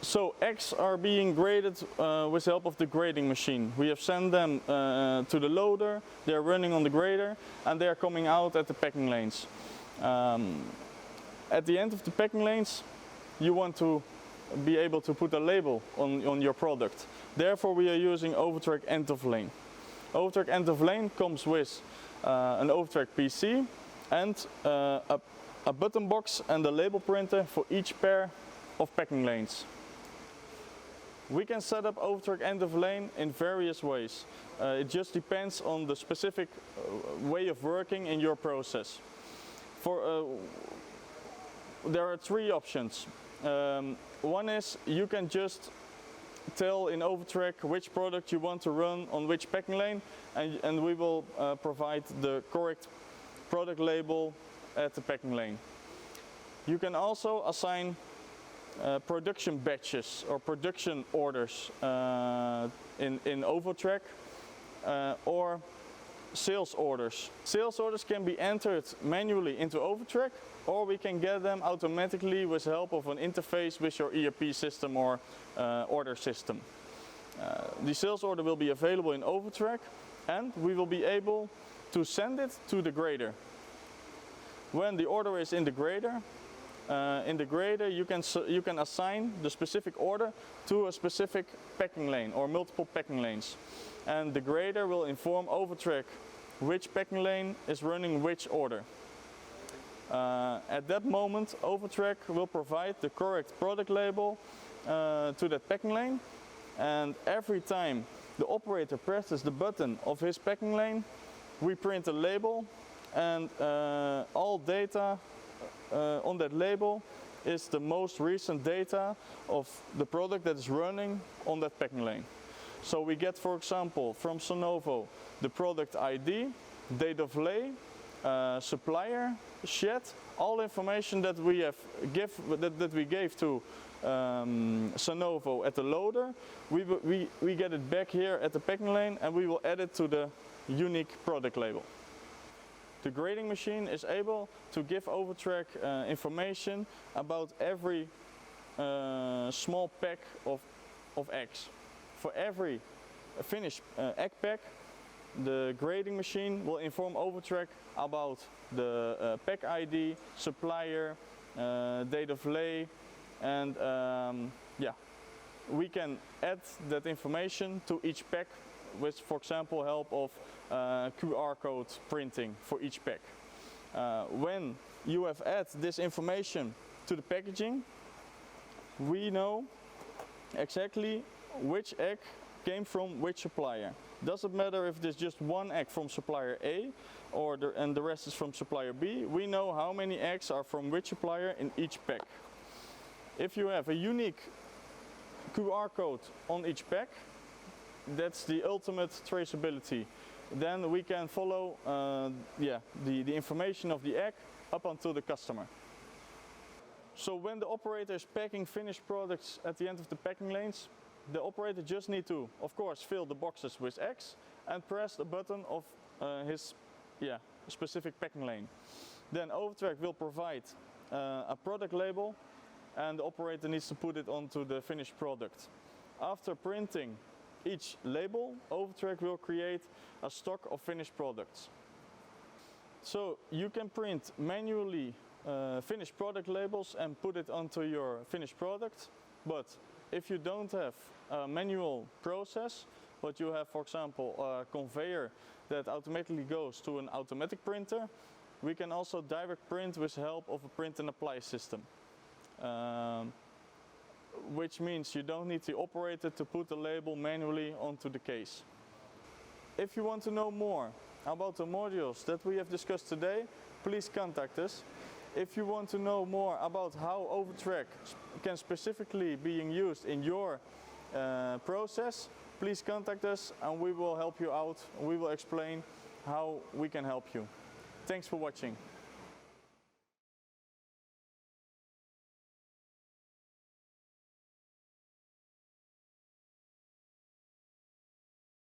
So eggs are being graded with the help of the grading machine. We have sent them to the loader, they are running on the grader and they are coming out at the packing lanes. At the end of the packing lanes you want to be able to put a label on your product. Therefore we are using Ovotrack End of Lane. Ovotrack End of Lane comes with an Ovotrack PC and a button box and a label printer for each pair of packing lanes. We can set up Ovotrack End of Lane in various ways. It just depends on the specific way of working in your process. There are three options. One is you can just tell in Ovotrack which product you want to run on which packing lane and we will provide the correct product label at the packing lane. You can also assign production batches or production orders in Ovotrack or sales orders. Sales orders can be entered manually into Ovotrack or we can get them automatically with the help of an interface with your ERP system or order system. The sales order will be available in Ovotrack and we will be able to send it to the grader. When the order is in the grader you can assign the specific order to a specific packing lane or multiple packing lanes. And the grader will inform Ovotrack which packing lane is running which order. At that moment Ovotrack will provide the correct product label to that packing lane, and every time the operator presses the button of his packing lane we print a label and all data on that label is the most recent data of the product that is running on that packing lane. So we get, for example, from Sonovo the product ID, date of lay, supplier, shed, all information that we gave to Sonovo at the loader. We get it back here at the packing lane and we will add it to the unique product label. The grading machine is able to give Ovotrack information about every small pack of eggs. For every finished egg pack, the grading machine will inform Ovotrack about the pack ID, supplier, date of lay, and we can add that information to each pack with, for example, help of QR code printing for each pack. When you have added this information to the packaging, we know exactly which egg came from which supplier. Doesn't matter if there's just one egg from supplier A and the rest is from supplier B. We know how many eggs are from which supplier in each pack. If you have a unique QR code on each pack, that's the ultimate traceability. Then we can follow the information of the egg up until the customer. So when the operator is packing finished products at the end of the packing lanes, the operator just needs to, of course, fill the boxes with eggs and press the button of his specific packing lane. Then Ovotrack will provide a product label and the operator needs to put it onto the finished product. After printing each label, Ovotrack will create a stock of finished products. So you can print manually finished product labels and put it onto your finished product, but if you don't have a manual process, but you have, for example, a conveyor that automatically goes to an automatic printer, we can also direct print with the help of a print and apply system. Which means you don't need the operator to put the label manually onto the case. If you want to know more about the modules that we have discussed today, please contact us. If you want to know more about how Ovotrack can specifically be used in your process, please contact us and we will help you out. We will explain how we can help you. Thanks for watching.